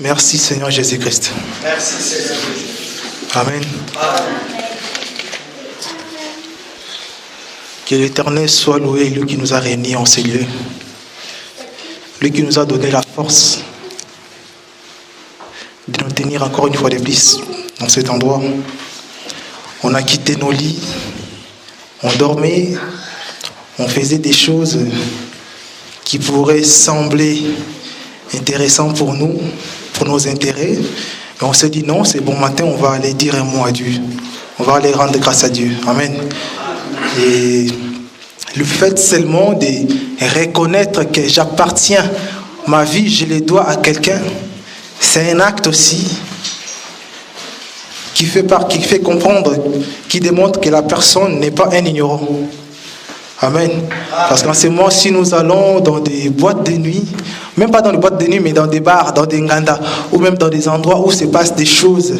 Merci Seigneur Jésus-Christ. Merci Seigneur Jésus. Amen. Amen. Que l'Éternel soit loué, lui qui nous a réunis en ces lieux. Lui qui nous a donné la force de nous tenir encore une fois de plus dans cet endroit. On a quitté nos lits, on dormait, on faisait des choses qui pourraient sembler intéressantes pour nous, pour nos intérêts. Mais on s'est dit non, c'est bon matin, on va aller dire un mot à Dieu. On va aller rendre grâce à Dieu. Amen. Et le fait seulement de reconnaître que j'appartiens, ma vie, je les dois à quelqu'un, c'est un acte aussi qui fait comprendre, qui démontre que la personne n'est pas un ignorant. Amen. Parce qu'en ce moment, si nous allons dans des boîtes de nuit, même pas dans les boîtes de nuit, mais dans des bars, dans des ngandas, ou même dans des endroits où se passent des choses,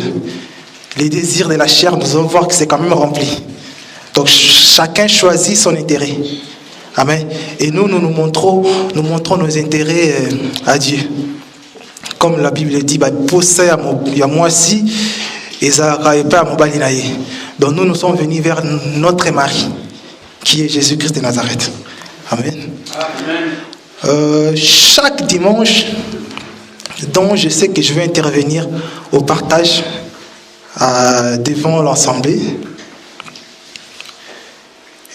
les désirs de la chair, nous allons voir que c'est quand même rempli. Donc chacun choisit son intérêt. Amen. Et nous montrons nos intérêts à Dieu. Comme la Bible dit, posez à moi si et ça pas à mon balinaïe. Donc nous sommes venus vers notre mari, qui est Jésus-Christ de Nazareth. Amen. Chaque dimanche, dont je sais que je vais intervenir au partage devant l'Assemblée,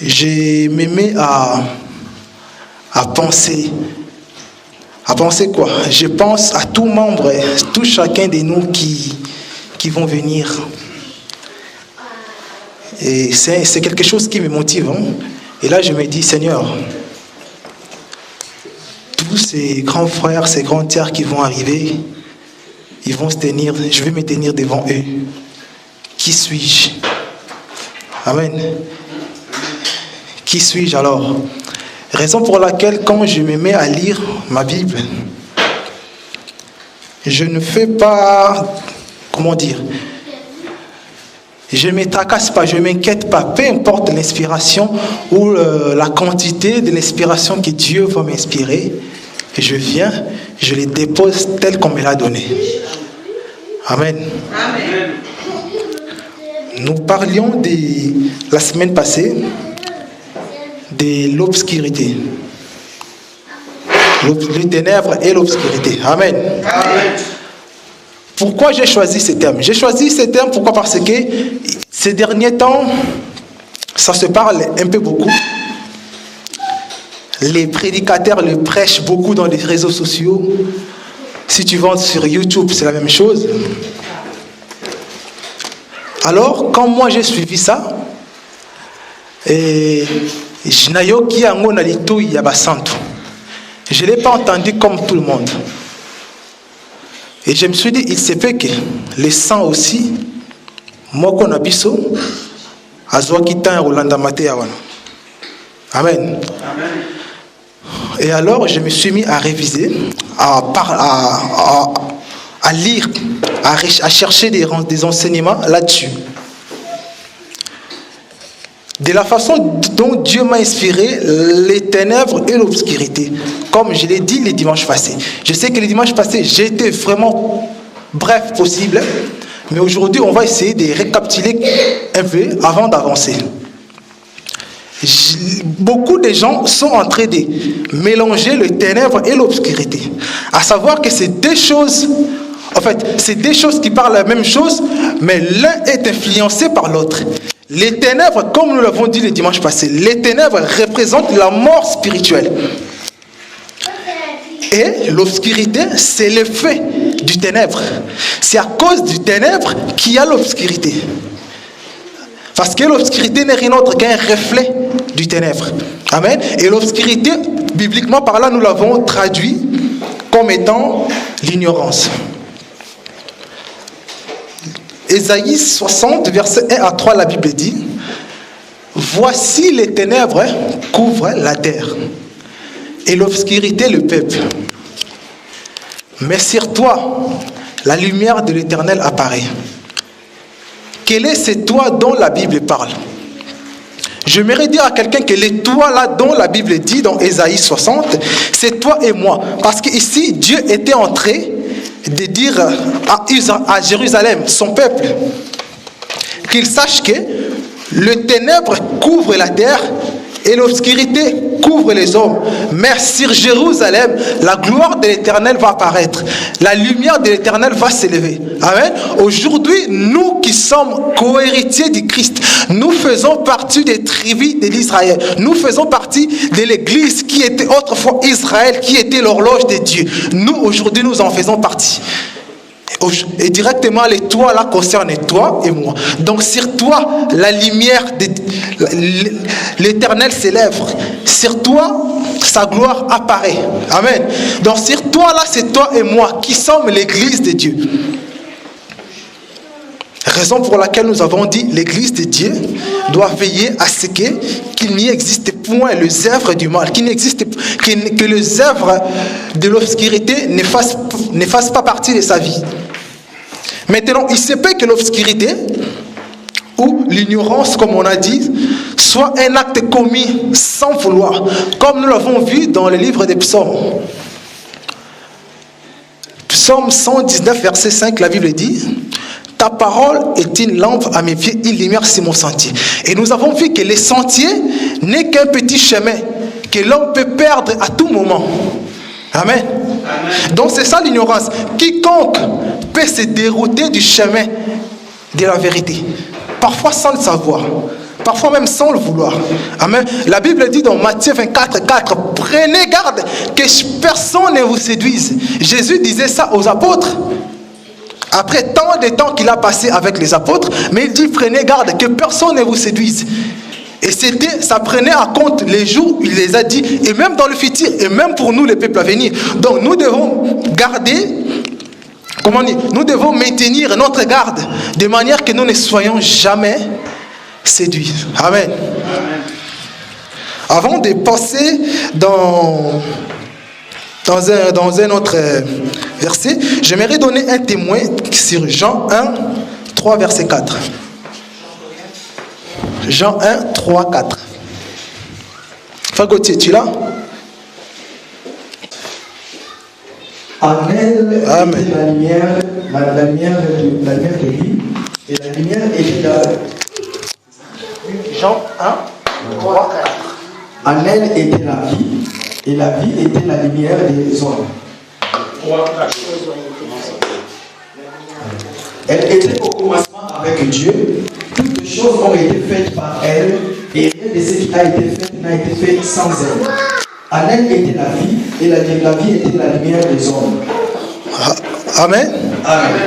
je me mets à penser. À penser quoi? Je pense à tout membre, tout chacun de nous qui vont venir. Et c'est quelque chose qui me motive. Hein? Et là, je me dis, Seigneur, tous ces grands frères, ces grandes sœurs qui vont arriver, ils vont se tenir, je vais me tenir devant eux. Qui suis-je? Amen. Qui suis-je alors? Raison pour laquelle, quand je me mets à lire ma Bible, je ne fais pas, je ne me tracasse pas, je ne m'inquiète pas, peu importe l'inspiration ou la quantité de l'inspiration que Dieu va m'inspirer, je viens, je les dépose tel qu'on me l'a donné. Amen. Amen. Nous parlions la semaine passée de l'obscurité. Les ténèbres et l'obscurité. Amen. Amen. Pourquoi j'ai choisi ce terme? J'ai choisi ce terme pourquoi? Parce que ces derniers temps, ça se parle un peu beaucoup. Les prédicateurs le prêchent beaucoup dans les réseaux sociaux. Si tu vas sur YouTube, c'est la même chose. Alors, quand moi j'ai suivi ça, je ne l'ai pas entendu comme tout le monde. Et je me suis dit, il se peut que les saints aussi, moi qu'on a biso, Amen. Et alors, je me suis mis à réviser, à lire, à chercher des enseignements là-dessus. De la façon dont Dieu m'a inspiré les ténèbres et l'obscurité, comme je l'ai dit les dimanches passés. Je sais que les dimanches passés, j'ai été vraiment bref possible, mais aujourd'hui, on va essayer de récapituler un peu avant d'avancer. Beaucoup de gens sont en train de mélanger les ténèbres et l'obscurité. À savoir que c'est deux choses, en fait, c'est deux choses qui parlent la même chose, mais l'un est influencé par l'autre. Les ténèbres, comme nous l'avons dit le dimanche passé, les ténèbres représentent la mort spirituelle. Et l'obscurité, c'est l'effet du ténèbre. C'est à cause du ténèbre qu'il y a l'obscurité. Parce que l'obscurité n'est rien d'autre qu'un reflet du ténèbre. Amen. Et l'obscurité, bibliquement par là, nous l'avons traduit comme étant l'ignorance. Ésaïe 60, versets 1 à 3, la Bible dit: voici les ténèbres couvrent la terre et l'obscurité le peuple. Mais sur toi, la lumière de l'Éternel apparaît. Quel est ce toi dont la Bible parle? J'aimerais dire à quelqu'un que les toi là dont la Bible dit dans Ésaïe 60, c'est toi et moi. Parce qu'ici, Dieu était entré de dire à Jérusalem, son peuple, qu'il sache que le ténèbre couvre la terre et l'obscurité couvre les hommes. Mais sur Jérusalem, la gloire de l'Éternel va apparaître. La lumière de l'Éternel va s'élever. Amen. Aujourd'hui, nous qui sommes co-héritiers du Christ, nous faisons partie des tribus de l'Israël. Nous faisons partie de l'Église qui était autrefois Israël, qui était l'horloge de Dieu. Nous, aujourd'hui, nous en faisons partie. Et directement, les toits là concernent toi et moi. Donc sur toi, la lumière de l'Éternel s'élève. Sur toi, sa gloire apparaît. Amen. Donc sur toi là, c'est toi et moi qui sommes l'église de Dieu. Raison pour laquelle nous avons dit l'église de Dieu doit veiller à ce qu'il n'y existe point les œuvres du mal, que les œuvres de l'obscurité ne fassent pas partie de sa vie. Maintenant, il se peut que l'obscurité ou l'ignorance, comme on a dit, soit un acte commis sans vouloir, comme nous l'avons vu dans le livre des psaumes. Psaume 119, verset 5, la Bible dit: ta parole est une lampe à mes pieds, une lumière sur mon sentier. Et nous avons vu que le sentier n'est qu'un petit chemin que l'homme peut perdre à tout moment. Amen. Donc c'est ça l'ignorance. Quiconque peut se dérouter du chemin de la vérité. Parfois sans le savoir. Parfois même sans le vouloir. Amen. La Bible dit dans Matthieu 24, 4, prenez garde que personne ne vous séduise. Jésus disait ça aux apôtres. Après tant de temps qu'il a passé avec les apôtres, mais il dit prenez garde que personne ne vous séduise. Et ça prenait en compte les jours où il les a dit, et même dans le futur, et même pour nous les peuples à venir. Donc nous devons garder, nous devons maintenir notre garde de manière que nous ne soyons jamais séduits. Amen. Avant de passer dans un autre verset, j'aimerais donner un témoin sur Jean 1, 3, verset 4. Jean 1, 3, 4. Fagotier, tu es là? En elle était la lumière de lui, et la lumière était là. Jean 1, 3, 4. En elle était la vie, et la vie était la lumière des hommes. Elle était au commencement avec Dieu. Toutes les choses ont été faites par elle, et rien de ce qui a été fait n'a été fait sans elle. En elle était la vie, et la vie était la lumière des hommes. Amen. Amen.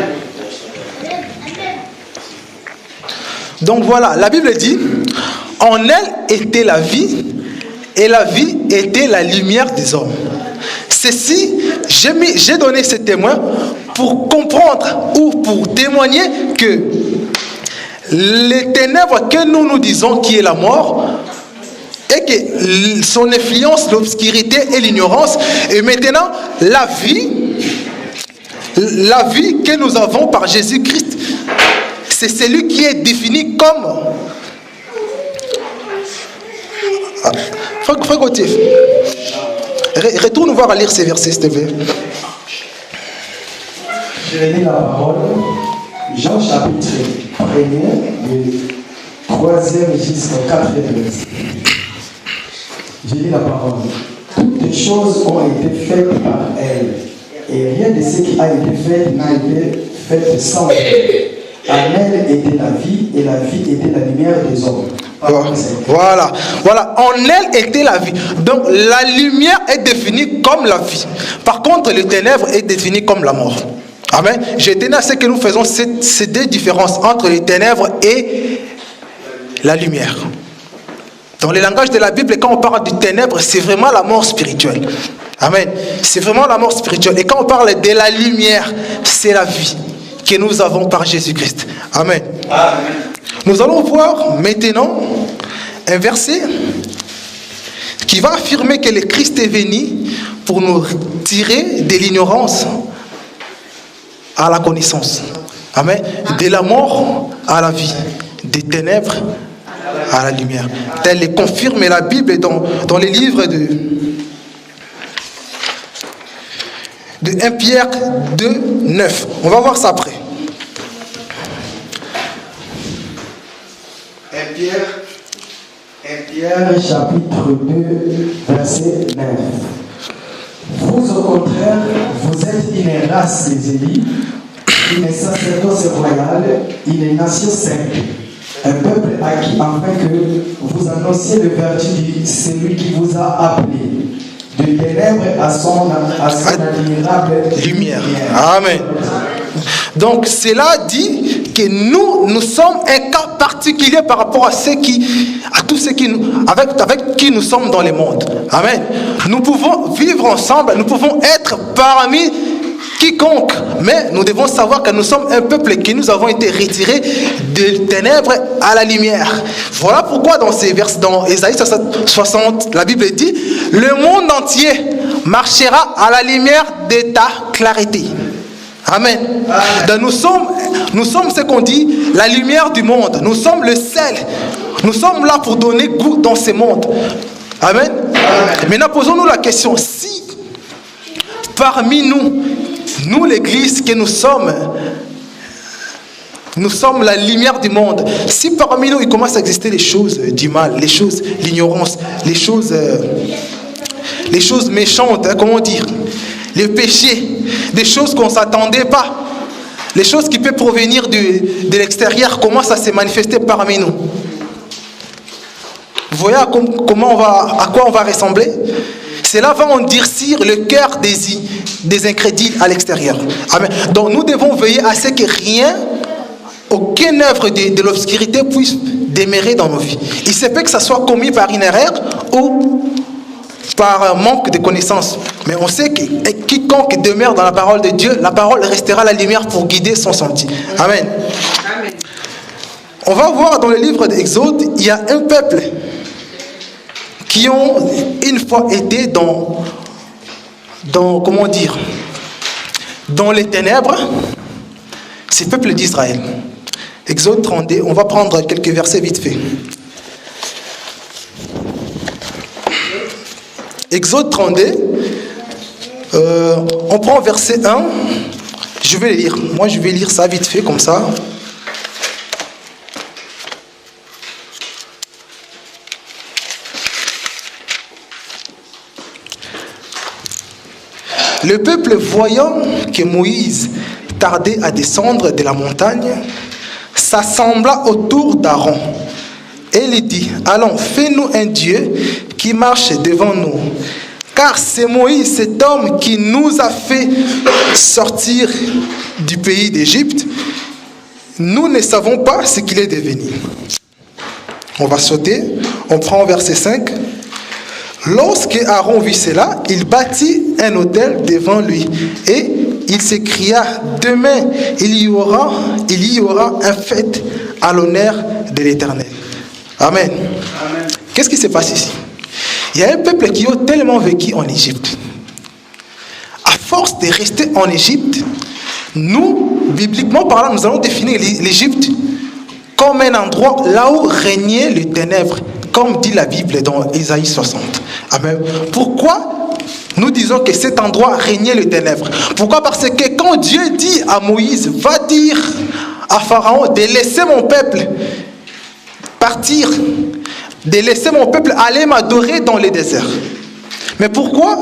Donc voilà, la Bible dit, en elle était la vie, et la vie était la lumière des hommes. Ceci, j'ai donné ce témoin pour comprendre ou pour témoigner que les ténèbres que nous disons qui est la mort, et que son influence, l'obscurité et l'ignorance, et maintenant la vie que nous avons par Jésus-Christ, c'est celui qui est défini comme... Frère Gauthier, retourne voir à lire ces versets, s'il te plaît. Je vais lire la parole. Jean chapitre 1er, du 3e jusqu'au 4e verset. Je lis la parole. Toutes les choses ont été faites par elle, et rien de ce qui a été fait n'a été fait sans elle. En elle était la vie, et la vie était la lumière des hommes. Voilà. En elle était la vie. Donc la lumière est définie comme la vie. Par contre, le ténèbre est défini comme la mort. Amen. Je tenais à ce que nous faisons ces deux différences entre les ténèbres et la lumière. Dans le langage de la Bible, quand on parle du ténèbre, c'est vraiment la mort spirituelle. Amen. C'est vraiment la mort spirituelle. Et quand on parle de la lumière, c'est la vie que nous avons par Jésus-Christ. Amen. Amen. Nous allons voir maintenant un verset qui va affirmer que le Christ est venu pour nous tirer de l'ignorance à la connaissance. Amen. De la mort à la vie, des ténèbres à la lumière. Tel est confirmé la Bible dans les livres de de 1 Pierre 2, 9. On va voir ça après. 1 Pierre chapitre 2, verset 9. Vous, au contraire, vous êtes une race des élus, une sacerdoce royale, une nation sainte, un peuple acquis afin que vous annonciez le vertu de celui qui vous a appelé, de ténèbres à son admirable lumière. Amen. Donc cela dit que nous sommes un cas particulier par rapport à tous ceux avec qui nous sommes dans le monde. Amen. Nous pouvons vivre ensemble, nous pouvons être parmi quiconque, mais nous devons savoir que nous sommes un peuple qui nous avons été retirés des ténèbres à la lumière. Voilà pourquoi dans ces versets, dans Ésaïe 60, la Bible dit: le monde entier marchera à la lumière de ta clarté. Amen. Donc nous sommes ce qu'on dit la lumière du monde. Nous sommes le sel. Nous sommes là pour donner goût dans ce monde. Amen. Maintenant, posons-nous la question: si parmi nous l'église que nous sommes la lumière du monde, si parmi nous il commence à exister les choses du mal, les choses, l'ignorance, les choses méchantes, comment dire, les péchés, des choses qu'on ne s'attendait pas, les choses qui peuvent provenir de l'extérieur commencent à se manifester parmi nous. Vous voyez à quoi on va ressembler? Cela va endurcir le cœur des incrédules à l'extérieur. Amen. Donc nous devons veiller à ce que aucune œuvre de l'obscurité puisse demeurer dans nos vies. Il se peut que ça soit commis par une erreur ou par un manque de connaissance. Mais on sait que quiconque demeure dans la parole de Dieu, la parole restera la lumière pour guider son sentier. Amen. Amen. On va voir dans le livre d'Exode, il y a un peuple qui ont une fois été dans les ténèbres, c'est le peuple d'Israël. Exode 32, on va prendre quelques versets vite fait. Exode 32, on prend verset 1, je vais le lire. Moi je vais lire ça vite fait comme ça. Le peuple, voyant que Moïse tardait à descendre de la montagne, s'assembla autour d'Aaron et lui dit: allons, fais-nous un Dieu qui marche devant nous. Car c'est Moïse, cet homme, qui nous a fait sortir du pays d'Égypte. Nous ne savons pas ce qu'il est devenu. On va sauter, on prend verset 5. Lorsque Aaron vit cela, il bâtit un autel devant lui et il s'écria: demain il y aura un fête à l'honneur de l'Éternel. Amen. Amen. Qu'est-ce qui se passe ici? Il y a un peuple qui a tellement vécu en Égypte. À force de rester en Égypte, nous, bibliquement parlant, nous allons définir l'Égypte comme un endroit là où régnait les ténèbres, comme dit la Bible dans Ésaïe 60. Amen. Pourquoi nous disons que cet endroit régnait les ténèbres? Pourquoi? Parce que quand Dieu dit à Moïse: va dire à Pharaon de laisser mon peuple partir, de laisser mon peuple aller m'adorer dans le désert. Mais pourquoi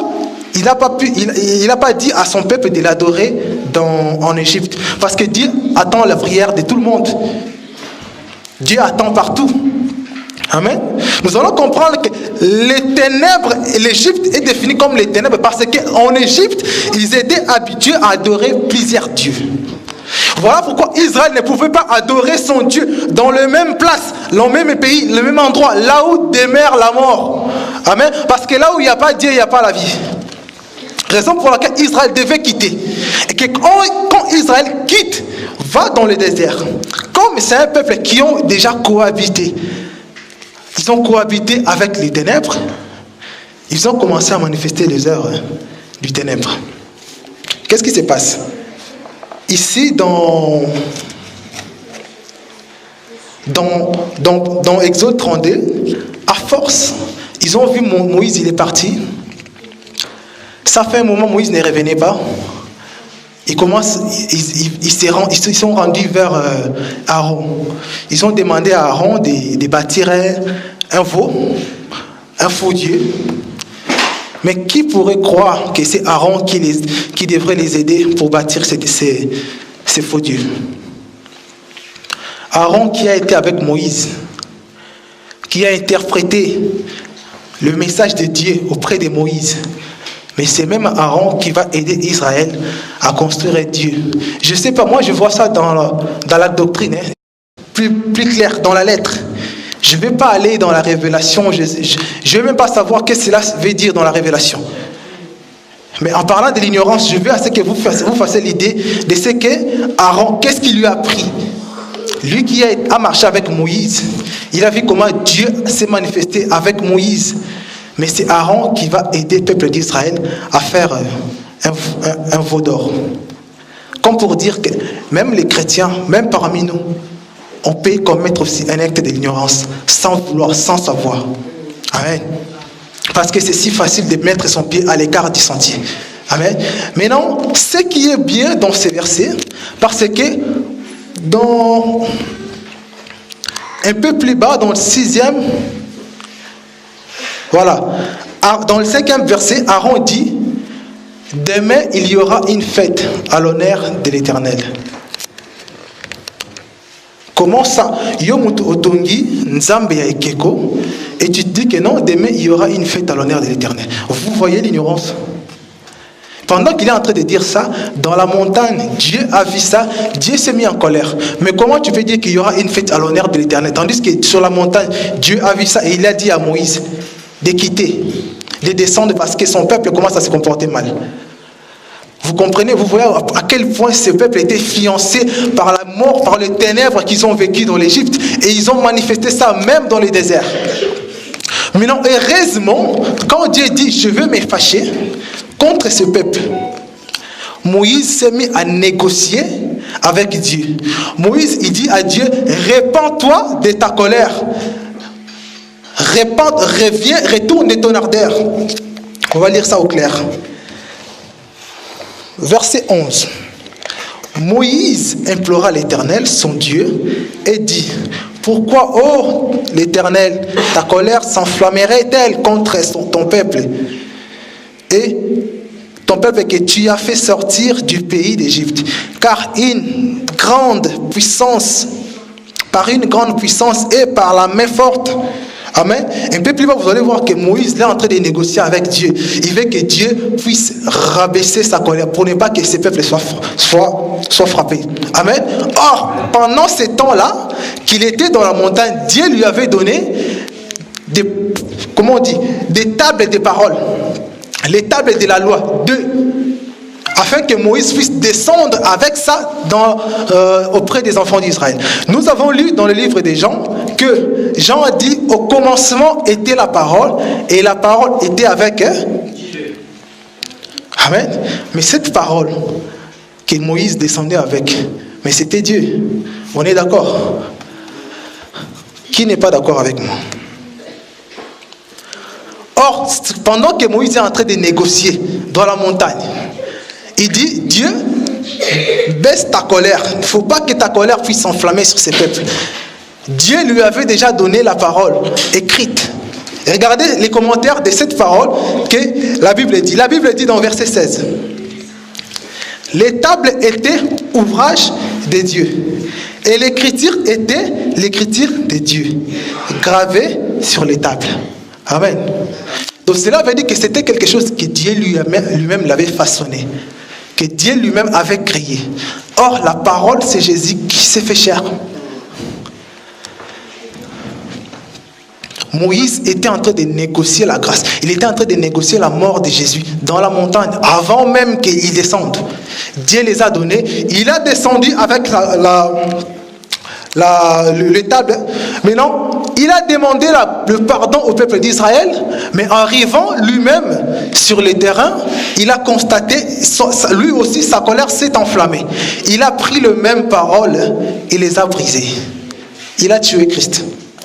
il n'a pas dit à son peuple de l'adorer en Égypte? Parce que Dieu attend la prière de tout le monde. Dieu attend partout. Amen. Nous allons comprendre que les ténèbres, l'Égypte est définie comme les ténèbres parce qu'en Égypte, ils étaient habitués à adorer plusieurs dieux. Voilà pourquoi Israël ne pouvait pas adorer son Dieu dans la même place, le même pays, le même endroit, là où demeure la mort. Amen. Parce que là où il n'y a pas Dieu, il n'y a pas la vie. Raison pour laquelle Israël devait quitter. Et que quand Israël quitte, va dans le désert, comme c'est un peuple qui ont déjà cohabité, ils ont cohabité avec les ténèbres, ils ont commencé à manifester les œuvres du ténèbre. Qu'est-ce qui se passe? Ici, dans Exode 32, à force, ils ont vu Moïse, il est parti. Ça fait un moment, Moïse ne revenait pas. ils se sont rendus vers Aaron. Ils ont demandé à Aaron de bâtir un faux Dieu. Mais qui pourrait croire que c'est Aaron qui devrait les aider pour bâtir ces faux dieux? Aaron qui a été avec Moïse, qui a interprété le message de Dieu auprès de Moïse. Mais c'est même Aaron qui va aider Israël à construire Dieu. Je ne sais pas, moi je vois ça dans la doctrine, plus clair, dans la lettre. Je ne vais pas aller dans la révélation, je ne vais même pas savoir ce que cela veut dire dans la révélation. Mais en parlant de l'ignorance, je veux à ce que vous fassiez l'idée de ce que Aaron, qu'est-ce qu'il lui a appris. Lui qui a marché avec Moïse, il a vu comment Dieu s'est manifesté avec Moïse. Mais c'est Aaron qui va aider le peuple d'Israël à faire un veau d'or. Comme pour dire que même les chrétiens, même parmi nous, on peut commettre aussi un acte d'ignorance sans vouloir, sans savoir. Amen. Parce que c'est si facile de mettre son pied à l'écart du sentier. Amen. Maintenant, ce qui est bien dans ces versets, parce que un peu plus bas, dans le 6e, voilà, dans le 5e verset, Aaron dit: demain il y aura une fête à l'honneur de l'Éternel. Comment ça? Yomutu otongi nzambe ya ekeko, et tu dis que non, demain il y aura une fête à l'honneur de l'Éternel. Vous voyez l'ignorance? Pendant qu'il est en train de dire ça, dans la montagne, Dieu a vu ça, Dieu s'est mis en colère. Mais comment tu peux dire qu'il y aura une fête à l'honneur de l'Éternel, tandis que sur la montagne, Dieu a vu ça et il a dit à Moïse de quitter, de descendre parce que son peuple commence à se comporter mal. Vous comprenez, vous voyez à quel point ce peuple était fiancé par la mort, par les ténèbres qu'ils ont vécues dans l'Égypte, et ils ont manifesté ça même dans les déserts. Maintenant, heureusement, quand Dieu dit je veux me fâcher contre ce peuple, Moïse s'est mis à négocier avec Dieu. Moïse, il dit à Dieu: répands-toi de ta colère, reviens, retourne de ton ardeur. On va lire ça au clair. Verset 11. Moïse implora l'Éternel, son Dieu, et dit: pourquoi, ô l'Éternel, ta colère s'enflammerait-elle contre ton peuple et ton peuple que tu as fait sortir du pays d'Égypte? Car par une grande puissance et par la main forte. Amen. Un peu plus bas, vous allez voir que Moïse est en train de négocier avec Dieu. Il veut que Dieu puisse rabaisser sa colère pour ne pas que ses peuples soient frappés. Amen. Or, pendant ce temps-là, qu'il était dans la montagne, Dieu lui avait donné des tables de parole. Les tables de la loi, afin que Moïse puisse descendre avec ça auprès des enfants d'Israël. Nous avons lu dans le livre de Jean que Jean a dit: au commencement était la parole, et la parole était avec Dieu. Amen. Mais cette parole que Moïse descendait avec, mais c'était Dieu. On est d'accord? Qui n'est pas d'accord avec moi? Or, pendant que Moïse est en train de négocier dans la montagne, il dit: Dieu, baisse ta colère. Il ne faut pas que ta colère puisse s'enflammer sur ces peuples. Dieu lui avait déjà donné la parole écrite. Et regardez les commentaires de cette parole que la Bible dit. La Bible dit dans verset 16: les tables étaient ouvrage de Dieu, et l'écriture était l'écriture de Dieu, gravée sur les tables. Amen. Donc cela veut dire que c'était quelque chose que Dieu lui-même l'avait façonné, que Dieu lui-même avait créé. Or, la parole, c'est Jésus qui s'est fait chair. Moïse était en train de négocier la grâce. Il était en train de négocier la mort de Jésus dans la montagne, avant même qu'il descende. Dieu les a donnés. Il a descendu avec les tables. Maintenant, il a demandé le pardon au peuple d'Israël, mais en arrivant lui-même sur le terrain, il a constaté, lui aussi, sa colère s'est enflammée. Il a pris les mêmes paroles et les a brisées. Il a tué Christ.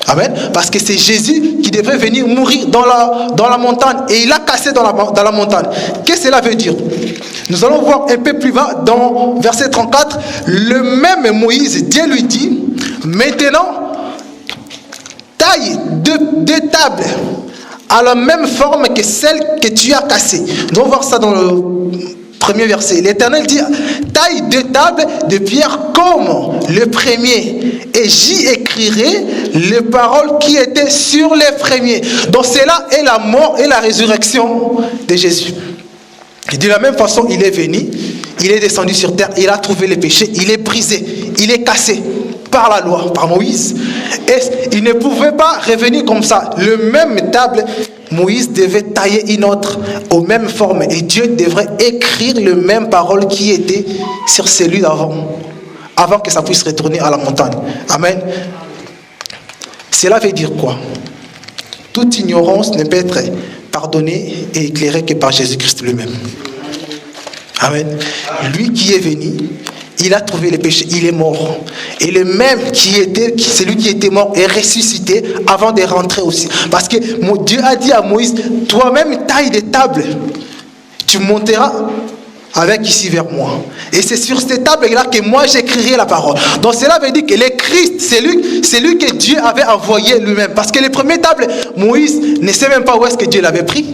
Amen. Parce que c'est Jésus qui devrait venir mourir dans la montagne. Et il a cassé dans la montagne. Qu'est-ce que cela veut dire? Nous allons voir un peu plus bas dans verset 34. Le même Moïse, Dieu lui dit, maintenant, taille deux tables à la même forme que celle que tu as cassée. Nous allons voir ça dans le premier verset. L'Éternel dit, taille deux tables de pierre comme le premier, et j'y écrirai les paroles qui étaient sur les premiers. Donc cela est la mort et la résurrection de Jésus. Et de la même façon, il est venu, il est descendu sur terre, il a trouvé les péchés, il est brisé, il est cassé par la loi, par Moïse. Et il ne pouvait pas revenir comme ça. Le même table, Moïse devait tailler une autre aux mêmes formes. Et Dieu devrait écrire les mêmes paroles qui étaient sur celui d'avant, avant que ça puisse retourner à la montagne. Amen. Cela veut dire quoi? Toute ignorance ne peut être pardonnée et éclairée que par Jésus-Christ lui-même. Amen. Lui qui est venu, il a trouvé les péchés, il est mort. Et le même celui qui était mort est ressuscité avant de rentrer aussi. Parce que Dieu a dit à Moïse, toi-même taille des tables, tu monteras avec ici vers moi. Et c'est sur ces tables-là que moi j'écrirai la parole. Donc cela veut dire que le Christ, c'est lui que Dieu avait envoyé lui-même. Parce que les premières tables, Moïse ne sait même pas où est-ce que Dieu l'avait pris.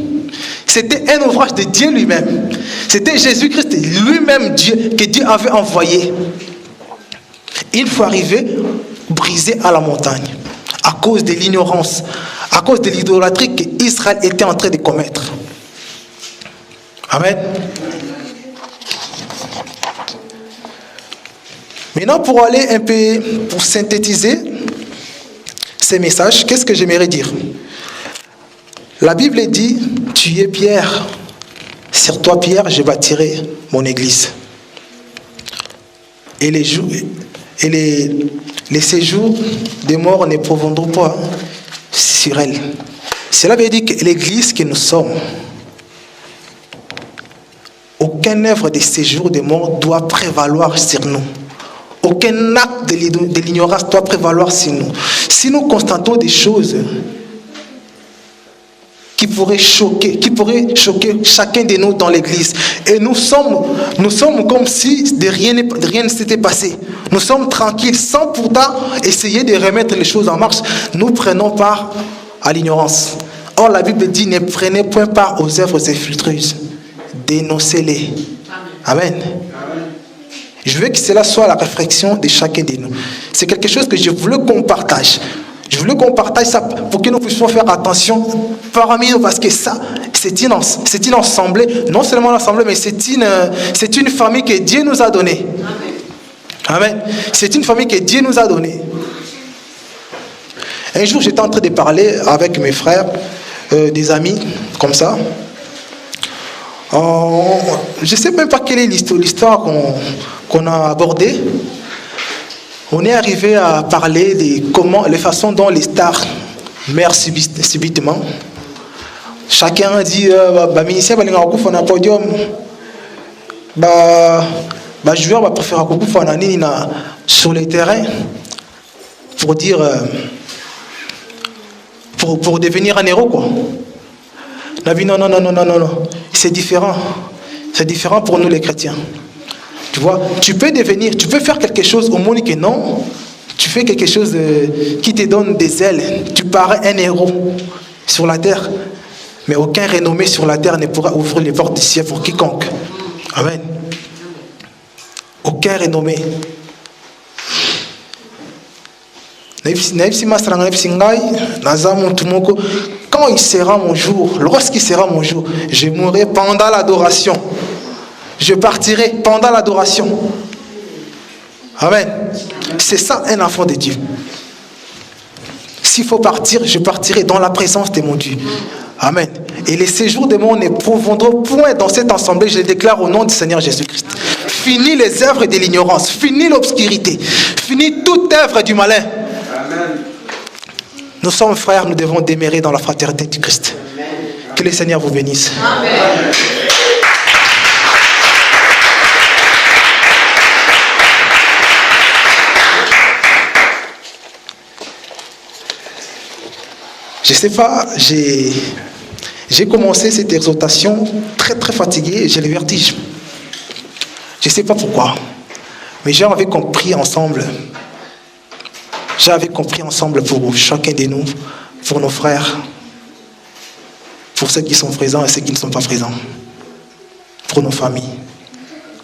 C'était un ouvrage de Dieu lui-même. C'était Jésus-Christ lui-même Dieu que Dieu avait envoyé. Il faut arriver brisé à la montagne à cause de l'ignorance, à cause de l'idolâtrie qu'Israël était en train de commettre. Amen. Maintenant, pour aller un peu, pour synthétiser ces messages, qu'est-ce que j'aimerais dire? La Bible dit, tu es Pierre, sur toi Pierre, je bâtirai mon église. Et les séjours des morts ne prévaudront pas sur elle. Cela veut dire que l'église que nous sommes, aucune œuvre de séjour des morts doit prévaloir sur nous. Aucun acte de l'ignorance doit prévaloir sur nous. Si nous constatons des choses qui pourraient choquer chacun de nous dans l'église, et nous sommes comme si rien ne s'était passé. Nous sommes tranquilles sans pourtant essayer de remettre les choses en marche. Nous prenons part à l'ignorance. Or la Bible dit, ne prenez point part aux œuvres infructueuses. Dénoncez-les. Amen. Je veux que cela soit la réflexion de chacun de nous. C'est quelque chose que je voulais qu'on partage. Je voulais qu'on partage ça pour que nous puissions faire attention parmi nous, parce que ça, c'est une assemblée, non seulement une assemblée, mais c'est une famille que Dieu nous a donnée. Amen. C'est une famille que Dieu nous a donnée. Un jour, j'étais en train de parler avec mes frères, des amis, comme ça. Je ne sais même pas quelle est l'histoire qu'on a abordée. On est arrivé à parler de les façons dont les stars meurent subitement. Chacun a dit, ministère va aller na podium, joueur va préférer sur le terrain pour dire, pour devenir un héros quoi. On a dit non, c'est différent. C'est différent pour nous les chrétiens. Tu vois, tu peux faire quelque chose au monde que non, tu fais quelque chose qui te donne des ailes. Tu parais un héros sur la terre, mais aucun renommé sur la terre ne pourra ouvrir les portes du ciel pour quiconque. Amen. Aucun renommé. Quand il sera mon jour, lorsqu'il sera mon jour, je mourrai pendant l'adoration. Je partirai pendant l'adoration. Amen. C'est ça un enfant de Dieu. S'il faut partir, je partirai dans la présence de mon Dieu. Amen. Et les séjours de mon ne prévaudront point dans cette assemblée, je le déclare au nom du Seigneur Jésus-Christ. Fini les œuvres de l'ignorance, fini l'obscurité, fini toute œuvre du malin. Amen. Nous sommes frères, nous devons demeurer dans la fraternité du Christ. Amen. Que le Seigneur vous bénisse. Amen. Je sais pas, j'ai commencé cette exhortation très très fatigué, j'ai le vertige. Je ne sais pas pourquoi, mais j'avais compris ensemble. J'avais compris ensemble pour chacun de nous, pour nos frères, pour ceux qui sont présents et ceux qui ne sont pas présents, pour nos familles.